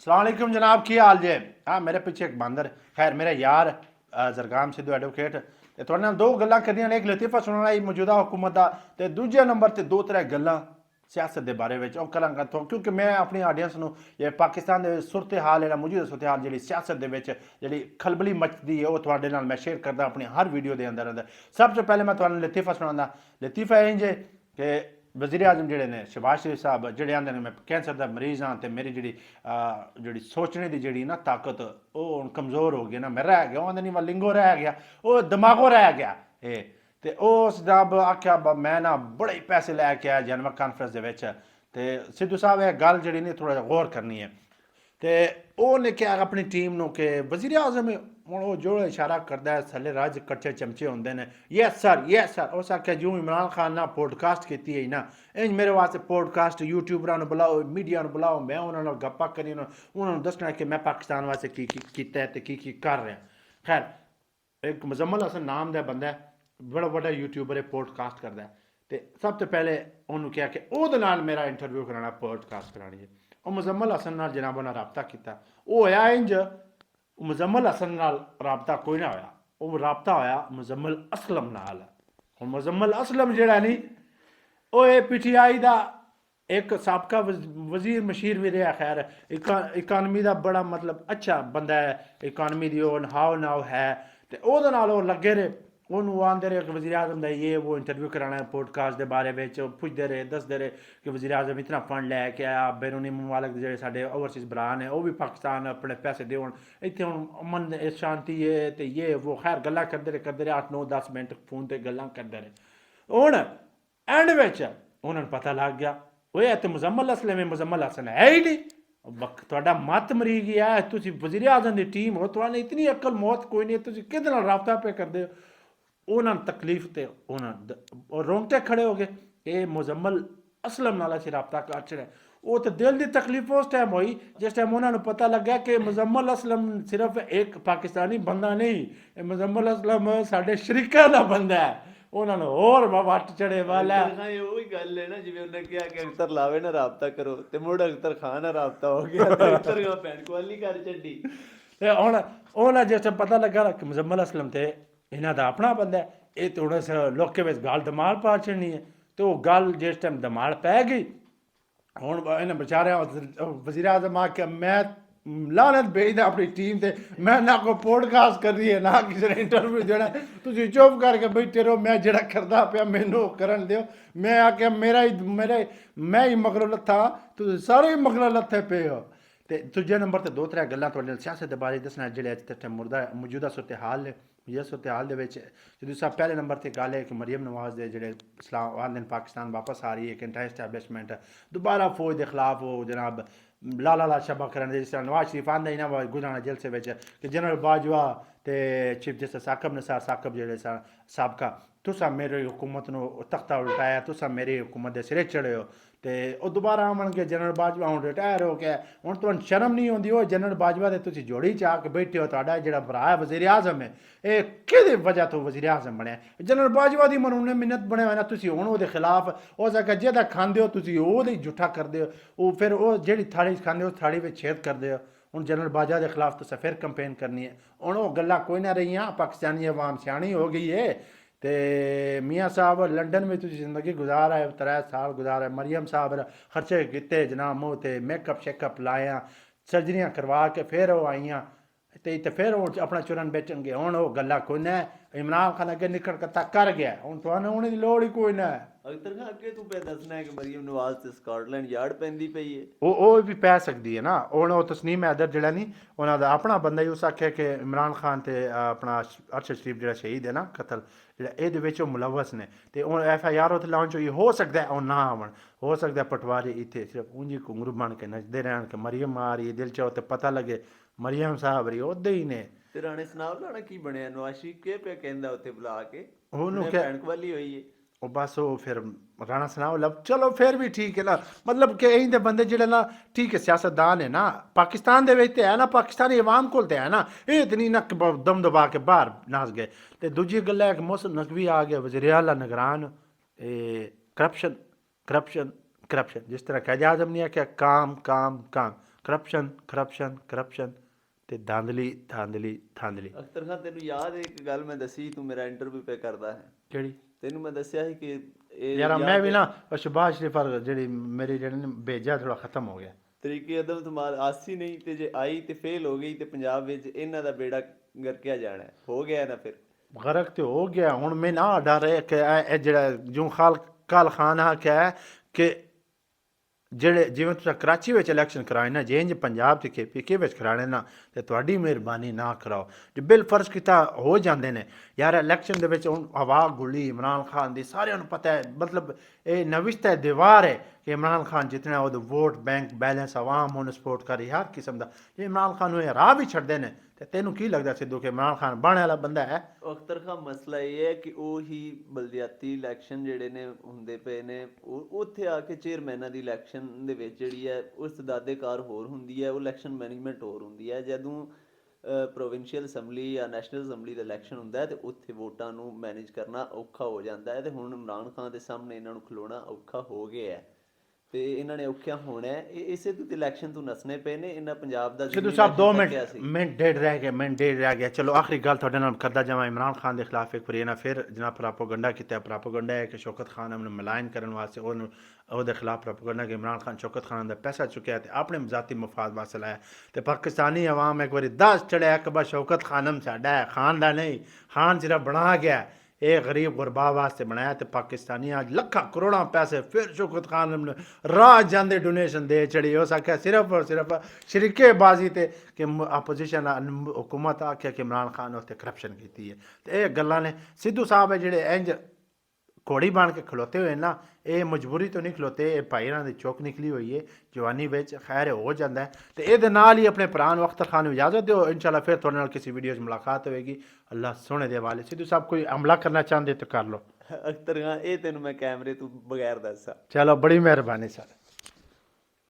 अस्सलाम वालेकुम जनाब, की हाल जे? हाँ, मेरे पीछे एक बंदर। खैर मेरा यार जरगाम सिद्धू एडवोकेट ते थोड़े नाल दो गल्लां करनियां ने। एक लतीफा सुनाना मौजूदा हुकूमत दा ते दूजे नंबर ते दो त्रै गल्लां सियासत के बारे में करांगा तो, क्योंकि मैं अपनी आडियंस नूं ये पाकिस्तान के सूरत हाल जेह्ड़ा मौजूदा सूरत हाल जी सियासत जी खलबली मचदी है वो थोड़े नाल मैं शेयर करदा अपनी हर वीडियो के अंदर अंदर। सब तो पहले मैं तुहानूं लतीफा सुनाना। लतीफा इंज है कि वजीर आजम जोड़े ने शहबाज शरीफ साहब जोड़े आंदे ने मैं कैंसर का मरीज हाँ तो मेरी जी सोचने की जी ना ताकत वो हूँ कमज़ोर हो गई ना। मैं रह गया आंदे नहीं मैं लिंगो रह गया वो दिमागों रह गया ये। तो उस जब आख्या मैं ना बड़े ही पैसे लैके आया जनवक कानफ्रेंस के सिद्धू साहब यह गल जी नहीं थोड़ा गौर करनी है। तो उन्हें क्या अपनी टीम ਨੂੰ कि वजीर आजम ਹੁਣ ਉਹ ਜੋ ਇਸ਼ਾਰਾ ਕਰਦਾ ਹੈ ਥੱਲੇ ਰਾਜ ਕੱਚੇ ਚਮਚੇ ਹੁੰਦੇ ਨੇ ਯੈਸ ਸਰ ਉਸ ਆਖਿਆ ਜਿਉਂ ਇਮਰਾਨ ਖਾਨ ਨਾਲ ਪੋਡਕਾਸਟ ਕੀਤੀ ਹੈ ਨਾ ਇੰਜ ਮੇਰੇ ਵਾਸਤੇ ਪੋਡਕਾਸਟ ਯੂਟਿਊਬਰਾਂ ਨੂੰ ਬੁਲਾਓ ਮੀਡੀਆ ਨੂੰ ਬੁਲਾਓ ਮੈਂ ਉਹਨਾਂ ਨਾਲ ਗੱਪਾਂ ਕਰੀ ਉਹਨਾਂ ਨੂੰ ਦੱਸਣਾ ਕਿ ਮੈਂ ਪਾਕਿਸਤਾਨ ਵਾਸਤੇ ਕੀ ਕੀ ਕੀਤਾ ਹੈ ਤੇ ਕੀ ਕਰ ਰਿਹਾ। ਖੈਰ ਇੱਕ ਮੁਜ਼ੰਮਲ ਹਸਨ ਨਾਮ ਦਾ ਬੰਦਾ ਹੈ ਬੜਾ ਵੱਡਾ ਯੂਟਿਊਬਰ ਹੈ ਪੋਡਕਾਸਟ ਕਰਦਾ ਹੈ ਤੇ ਸਭ ਤੋਂ ਪਹਿਲੇ ਉਹਨੂੰ ਕਿਹਾ ਕਿ ਉਹਦੇ ਨਾਲ ਮੇਰਾ ਇੰਟਰਵਿਊ ਕਰਾਉਣਾ ਪੋਡਕਾਸਟ ਕਰਾਉਣੀ ਹੈ। ਉਹ ਮੁਜ਼ੰਮਲ ਹਸਨ ਨਾਲ ਜਨਾਬ ਨਾਲ ਰਾਬਤਾ ਕੀਤਾ ਉਹ ਹੋਇਆ ਇੰਜ मुजम्मल हसन नाल राबता कोई ना होया वो राबता होया मुजम्मल असलम नाल। हुण मुजम्मल असलम जिहड़ा नहीं वो PTI दा एक साबका वजीर मशीर भी रहा। खैर इकानमी का बड़ा मतलब अच्छा बंदा है इकानमी दी ओह हाव नाव है तो ओहदे नाल ओह लगे रहे ਉਹਨੂੰ ਆਂਦੇ ਰਹੇ कि वज़ीर आज़म ਦਾ ये वो इंटरव्यू कराना है पॉडकास्ट के बारे में पुछते रहे दसते रहे कि वज़ीर आज़म इतना फंड लैके आया बैरूनी मुमालिक के ਜਿਹੜੇ ਸਾਡੇ ओवरसीज़ भरा ने ਉਹ भी पाकिस्तान अपने पैसे देवन ਇੱਥੇ ਹੁਣ अमन शांति है तो ये वो खैर गल्लां करते रहे 8 9 10 मिनट फोन ते गल्लां करते रहे। ਹੁਣ एंड ਵਿੱਚ ਉਹਨਾਂ ਨੂੰ पता लग गया ਉਹ ਤੇ ਮੁਜ਼ੰਮਲ असलम मुजम्मल हसन है ही नहीं ਤੁਹਾਡਾ ਮੱਤ ਮਰੀ ਗਿਆ ਤੁਸੀਂ वज़ीर आज़म ਦੀ ਟੀਮ ਹੋ ਤੁਹਾਨੂੰ ਇਤਨੀ ਅਕਲ ਮੌਤ ਕੋਈ ਨਹੀਂ ਤੁਸੀਂ ਕਿਹਦੇ ਨਾਲ ਰਾਬਤਾ ਪੇ ਕਰਦੇ ਹੋ। उन्होंने तकलीफ ते रोंगटे खड़े हो गए ये मुजम्मल असलम नाल असीं राबता कर छड़िया। वो तो दिल की तकलीफ उस टाइम हुई जिस टाइम उन्होंने पता लगा कि मुजम्मल असलम सिर्फ एक पाकिस्तानी बंदा नहीं मुजम्मल असलम साडे शरीका का बंदा है। उन्होंने और वट चढ़े वाला ਉਹੀ ਗੱਲ ਹੈ ਨਾ ਜਿਵੇਂ ਉਹਨੇ ਕਿਹਾ ਕਿ ਅਖਤਰ ਲਾਵੇ ਨਾ ਰਾਬਤਾ ਕਰੋ ਤੇ ਮੁੜ ਅਖਤਰ ਖਾਨ ਨਾਲ ਰਾਬਤਾ ਹੋ ਗਿਆ ਤੇ ਅਖਤਰ ਗਾ ਭੈਣ ਕੋਲੀ ਕਰ ਛੱਡੀ। ਤੇ ਹੁਣ ਉਹਨਾਂ ਜਿਸ ਟਾਈਮ ਪਤਾ ਲੱਗਾ ਕਿ ਮੁਜ਼ੰਮਲ ਅਸਲਮ ਤੇ ਇਹਨਾਂ ਦਾ ਆਪਣਾ ਬੰਦਾ ਇਹ ਤੇ ਹੁਣ ਲੋਕੇ ਵਿੱਚ ਗੱਲ ਦਮਾਲ ਪਾ ਛੜਨੀ ਹੈ ਤੇ ਉਹ ਗੱਲ ਜਿਸ ਟਾਈਮ ਦਮਾਲ ਪੈ ਗਈ ਹੁਣ ਇਹਨਾਂ ਵਿਚਾਰਿਆਂ ਵਜ਼ੀਰ ਆਜ਼ਮ ਆ ਕੇ ਮੈਂ ਲਾਨਤ ਭੇਜਦਾ ਆਪਣੀ ਟੀਮ ਤੇ ਮੈਂ ਨਾ ਕੋਈ ਪੋਡਕਾਸਟ ਕਰਨੀ ਹੈ ਨਾ ਕਿਸੇ ਨੇ ਇੰਟਰਵਿਊ ਦੇਣਾ ਤੁਸੀਂ ਚੁੱਪ ਕਰਕੇ ਬੈਠੇ ਰਹੋ ਮੈਂ ਜਿਹੜਾ ਕਰਦਾ ਪਿਆ ਮੈਨੂੰ ਕਰਨ ਦਿਓ। ਮੈਂ ਆ ਕੇ ਮੈਂ ਹੀ ਮਗਰੋਂ ਲੱਥਾ ਤੁਸੀਂ ਸਾਰੇ ਹੀ ਮਗਰੋਂ ਲੱਥੇ ਪਏ ਹੋ। ਤੇ ਦੂਜੇ ਨੰਬਰ ਤੇ ਦੋ ਤਰ੍ਹਾਂ ਗੱਲਾਂ ਤੁਹਾਡੇ ਨਾਲ ਸਿਆਸਤ ਦੇ ਬਾਰੇ ਦੱਸਣਾ ਜਿਹੜੇ ਅੱਜ ਤੱਕ ਮੌਜੂਦਾ ਸੂਰਤ ਹਾਲ ਨੇ। जिस सूरत हाल जो सब पहले नंबर पर गल है कि मरियम नवाज के जोड़े इस्लाम आंदे पाकिस्तान वापस आ रही है एक एंटी एस्टैबलिशमेंट दोबारा फौज के खिलाफ वो जनाब लाला शबा करने जिस तरह नवाज शरीफ आंदा ही ना गुजराना जलसे में कि जनरल बाजवा तो चीफ जस्टिस साकब निसार साकब जोड़े सबका तुसा मेरी हुकूमत को तख्ता उल्टाया तुसा मेरी हुकूमत के सिरे चढ़े हो तो वह दोबारा आवन जनरल बाजवा हूँ रिटायर हो गया हूँ तुम शर्म नहीं आती वो जनरल बाजवा के तुम जोड़ी चा के बैठे हो तो जो भरा है वज़ीर आज़म है ये कि वजह तो वज़ीर आज़म बनया जनरल बाजवा की मरूने मिन्नत बने हुए ना तुम हूँ वो खिलाफ हो सके जेदा खाते हो तुम झूठा करते हो वो फिर वो जी थाली खाते हो थाली में छेद करते हो। हूँ जनरल बाजवा के खिलाफ तुम फिर कंपेन करनी है हूँ वो गल्लां कोई ना रही पाकिस्तानी अवाम सियाणी हो गई है। तो मियाँ साहब लंडन में तुझी जिंदगी गुजार है 3 साल गुजार है मरियम साहब खर्चे किते जनाब मूँह ते मेकअप शेकअप लाया सर्जरियाँ करवा के फिर वो आईयां तो फिर वो अपना चुरन बेचन गए हूँ वो गल्ला कोई ना इमरान खान अगे निकल कता कर गया हूँ तो होने की लोड़ ही कोई ना। अख्तर खान अगे तू पे दसना है कि मरियम नवाज से स्कॉटलैंड यार्ड पैंदी पई है वो भी पै सकती है ना हूँ तस्नीम हैदर जड़ा नहीं उन्होंने अपना बंदा ही उस आख्या कि इमरान खान तो अपना अरशद शरीफ जो शहीद है ना कतल जो मुलवस ने तो हूँ FIR उत्थे लॉन्च हुई हो सकता है ना आवन हो सकता है पटवारी इतने सिर्फ ऊंजी घुंगरू बन के नचते रहन कि मरियम आ रही है दिल चाहो तो पता लगे मरियम साहब रही उदे ही ने ते राणे सनाब लाना की बनया नवाज शरीफ के पे कहंदा उत्थे बुला के ਉਹਨੂੰ ਕਿ भैन कोली हुई है ਉਹ ਬਸ ਉਹ ਫਿਰ ਰਾਣਾ ਸਨਾਓ ਲੱਭ ਚਲੋ ਫਿਰ ਵੀ ਠੀਕ ਹੈ ਨਾ ਮਤਲਬ ਕਿ ਇਹਦੇ ਬੰਦੇ ਜਿਹੜੇ ਨਾ ਠੀਕ ਹੈ ਸਿਆਸਤਦਾਨ ਹੈ ਨਾ ਪਾਕਿਸਤਾਨ ਦੇ ਵਿੱਚ ਤੇ ਹੈ ਨਾ ਪਾਕਿਸਤਾਨੀ ਆਵਾਮ ਕੋਲ ਤੇ ਹੈ ਨਾ ਇਹ ਤੇ ਨਹੀਂ ਨਾ ਦਮ ਦਬਾ ਕੇ ਬਾਹਰ ਨਾਸ ਗਏ। ਤੇ ਦੂਜੀ ਗੱਲ ਹੈ ਕਿ ਮੋਹਸਿਨ ਨਕਵੀ ਆ ਗਿਆ ਵਜ਼ੀਰ ਆਲਾ ਨਿਗਰਾਨ करप्शन करप्शन करप्शन जिस तरह कैद आजम ने आख्या काम काम काम ਕਰਪਸ਼ਨ ਤੇ ਧਾਂਦਲੀ। ਅਖਤਰ ਖਾਨ ਤੈਨੂੰ ਯਾਦ ਹੈ ਇੱਕ ਗੱਲ ਮੈਂ ਦੱਸੀ, ਤੂੰ ਮੇਰਾ ਇੰਟਰਵਿਊ ਪੇ ਕਰਦਾ ਹੈ, ਕਿਹੜੀ ਤੈਨੂੰ ਮੈਂ ਦੱਸਿਆ ਸੀ ਕਿ ਇਹ ਯਾਰ ਮੈਂ ਯਾਦ ਵੀ ਹੈ? ਨਾ ਉਹ ਸ਼ਬਾਸ਼ ਸ਼ਰੀਫਰ ਜਿਹੜੀ ਮੇਰੀ ਜਿਹੜੀ ਨੇ ਭੇਜਿਆ ਥੋੜਾ ਖਤਮ ਹੋ ਗਿਆ। ਤਰੀਕੇ ਅਦਮ ਤੁਮਾਰ ਆਸੀ ਨਹੀਂ, ਤੇ ਜੇ ਆਈ ਤੇ ਫੇਲ ਹੋ ਗਈ ਤੇ ਪੰਜਾਬ ਵਿੱਚ ਇਹਨਾਂ ਦਾ ਬੇੜਾ ਗਰਕਿਆ ਜਾਣਾ ਹੈ। ਹੋ ਗਿਆ ਨਾ ਫਿਰ। ਗਰਕ ਤੇ ਹੋ ਗਿਆ ਹੁਣ। ਮੈਂ ਨਾ ਡਰ ਹੈ ਕਿ ਇਹ ਜਿਹੜਾ ਜੋ ਕਾਲ ਖਾਨ ਆ ਕਿਹਾ ਕਿ ਜਿਹੜੇ ਜਿਵੇਂ ਤੁਸੀਂ ਕਰਾਚੀ ਵਿੱਚ ਇਲੈਕਸ਼ਨ ਕਰਾਏ ਨਾ, ਜੇ ਇੰਜ ਪੰਜਾਬ ਤੇ KPK ਵਿੱਚ ਕਰਾਣੇ ਨਾ, ਤੇ ਤੁਹਾਡੀ ਮਿਹਰਬਾਨੀ ਨਾ ਕਰਾਓ। ਜੇ ਬਿਲ ਫਰਜ਼ ਕੀਤਾ ਹੋ ਜਾਂਦੇ ਨੇ ਯਾਰ ਇਲੈਕਸ਼ਨ ਦੇ ਵਿੱਚ ਹੁਣ ਹਵਾ ਗੁੱਲੀ ਇਮਰਾਨ ਖਾਨ ਦੀ, ਸਾਰਿਆਂ ਨੂੰ ਪਤਾ ਹੈ, ਮਤਲਬ ਇਹ ਨਵਿਸ਼ਤਾ ਦੀਵਾਰ ਹੈ ਕਿ ਇਮਰਾਨ ਖਾਨ ਜਿਤਨਾ ਉਹਦਾ ਵੋਟ ਬੈਂਕ ਬੈਲੈਂਸ ਆਵਾਮ ਉਹਨੂੰ ਸਪੋਰਟ ਕਰੀ ਹਰ ਕਿਸਮ ਦਾ। ਜੇ ਇਮਰਾਨ ਖਾਨ ਨੂੰ ਇਹ ਰਾਹ ਵੀ ਛੱਡਦੇ ਨੇ ਤੇ ਤੈਨੂੰ ਕੀ ਲੱਗਦਾ ਸਿੱਧੂ ਕਿ ਇਮਰਾਨ ਖਾਨ ਬਣਨ ਵਾਲਾ ਬੰਦਾ ਹੈ? ਅਖਤਰ ਖਾਨ ਮਸਲਾ ਇਹ ਹੈ ਕਿ ਉਹੀ ਬਲਦਿਆਤੀ ਇਲੈਕਸ਼ਨ ਜਿਹੜੇ ਨੇ ਹੁੰਦੇ ਪਏ ਨੇ, ਉਹ ਉੱਥੇ ਆ ਕੇ ਚੇਅਰਮੈਨਾਂ ਦੀ ਇਲੈਕਸ਼ਨ ਦੇ ਵਿੱਚ ਜਿਹੜੀ ਹੈ ਉਸ ਤਦਾਦੇਕਾਰ ਹੋਰ ਹੁੰਦੀ ਹੈ, ਉਹ ਇਲੈਕਸ਼ਨ ਮੈਨੇਜਮੈਂਟ ਹੋਰ ਹੁੰਦੀ ਹੈ। ਜਦੋਂ ਪ੍ਰੋਵਿੰਸ਼ੀਅਲ ਅਸੈਂਬਲੀ ਜਾਂ ਨੈਸ਼ਨਲ ਅਸੈਂਬਲੀ ਦਾ ਇਲੈਕਸ਼ਨ ਹੁੰਦਾ ਹੈ ਤੇ ਉੱਥੇ ਵੋਟਾਂ ਨੂੰ ਮੈਨੇਜ ਕਰਨਾ ਔਖਾ ਹੋ ਜਾਂਦਾ ਹੈ। ਤੇ ਹੁਣ ਇਮਰਾਨ ਖਾਨ ਦੇ ਸਾਹਮਣੇ ਇਹਨਾਂ ਨੂੰ ਖਲੋਣਾ ਔਖਾ ਹੋ ਗਿਆ ਹੈ ਤੇ ਇਹਨਾਂ ਨੇ ਔਖਿਆ ਹੋਣਾ ਹੈ। ਇਸੇ ਤੋਂ ਇਲੈਕਸ਼ਨ ਤੋਂ ਨਸਣੇ ਪਏ ਨੇ। ਇਹਨਾਂ ਪੰਜਾਬ ਦਾ ਸਿੱਧੂ ਸਾਹਿਬ 2 ਮਿੰਟ ਡੇਢ ਰਹਿ ਗਿਆ। ਚਲੋ ਆਖਰੀ ਗੱਲ ਤੁਹਾਡੇ ਨਾਲ ਕਰਦਾ ਜਾਵਾਂ। ਇਮਰਾਨ ਖਾਨ ਦੇ ਖਿਲਾਫ ਇੱਕ ਵਾਰੀ ਇਹਨਾਂ ਫਿਰ ਜਨਾਬ ਪ੍ਰਾਪੋਗੰਡਾ ਕੀਤਾ। ਪ੍ਰਾਪੋਗੰਡਾ ਹੈ ਕਿ ਸ਼ੌਕਤ ਖਾਨ ਨੂੰ ਮਲਾਇਨ ਕਰਨ ਵਾਸਤੇ ਉਹਦੇ ਖਿਲਾਫ ਪ੍ਰਾਪੋਗੰਡਾ ਕਿ ਇਮਰਾਨ ਖਾਨ ਸ਼ੌਕਤ ਖਾਨ ਦਾ ਪੈਸਾ ਚੁੱਕਿਆ ਤੇ ਆਪਣੇ ਜ਼ਾਤੀ ਮਫਾਦ ਵਾਸਤੇ ਲਾਇਆ। ਤੇ ਪਾਕਿਸਤਾਨੀ ਆਵਾਮ ਇੱਕ ਵਾਰੀ 10 ਚੜਿਆ ਕਿ ਬਸ ਸ਼ੌਕਤ ਖਾਨਮ ਸਾਡਾ ਹੈ, ਖਾਨ ਦਾ ਨਹੀਂ। ਖਾਨ ਜਿਹੜਾ ਬਣਾ ਗਿਆ ਇਹ ਗਰੀਬ ਗੁਰਬਾ ਵਾਸਤੇ ਬਣਾਇਆ ਤੇ ਪਾਕਿਸਤਾਨੀ ਅੱਜ ਲੱਖਾਂ ਕਰੋੜਾਂ ਪੈਸੇ ਫਿਰ ਸ਼ੌਕਤ ਖਾਨ ਨੇ ਰਾਹ ਜਾਂਦੇ ਡੋਨੇਸ਼ਨ ਦੇ ਚੜੀ। ਹੋ ਸਕਿਆ ਸਿਰਫ ਔਰ ਸਿਰਫ ਸ਼ਰੀਕੇਬਾਜ਼ੀ ਤੇ ਕਿ ਆਪੋਜੀਸ਼ਨ हुकूमत आख्या कि इमरान खान उत्ते करप्शन की है। तो ये गल्लां ने सिद्धू साहब है जिहड़े इंज घोड़ी बन के खलोते हुए ना, ये मजबूरी तो नहीं खलोते, ये भाई इन्हां दी चुक निकली हुई है जवानी विच। खैर हो जाता है। तो ये नाल ही अपने भरा नूं अख्तर खान नूं इजाजत दिओ। इंशाअल्लाह फिर तुहाडे नाल किसी वीडियो च मुलाकात होएगी। अल्लाह सोने दे हवाले। सिद्धू साहब कोई हमला करना चाहते तो कर लो। ਅਖਤਰ ਖਾਨ ਇਹ ਤੈਨੂੰ ਮੈਂ ਕੈਮਰੇ ਤੋਂ ਬਗੈਰ ਦੱਸਾਂ। चलो बड़ी मेहरबानी सर।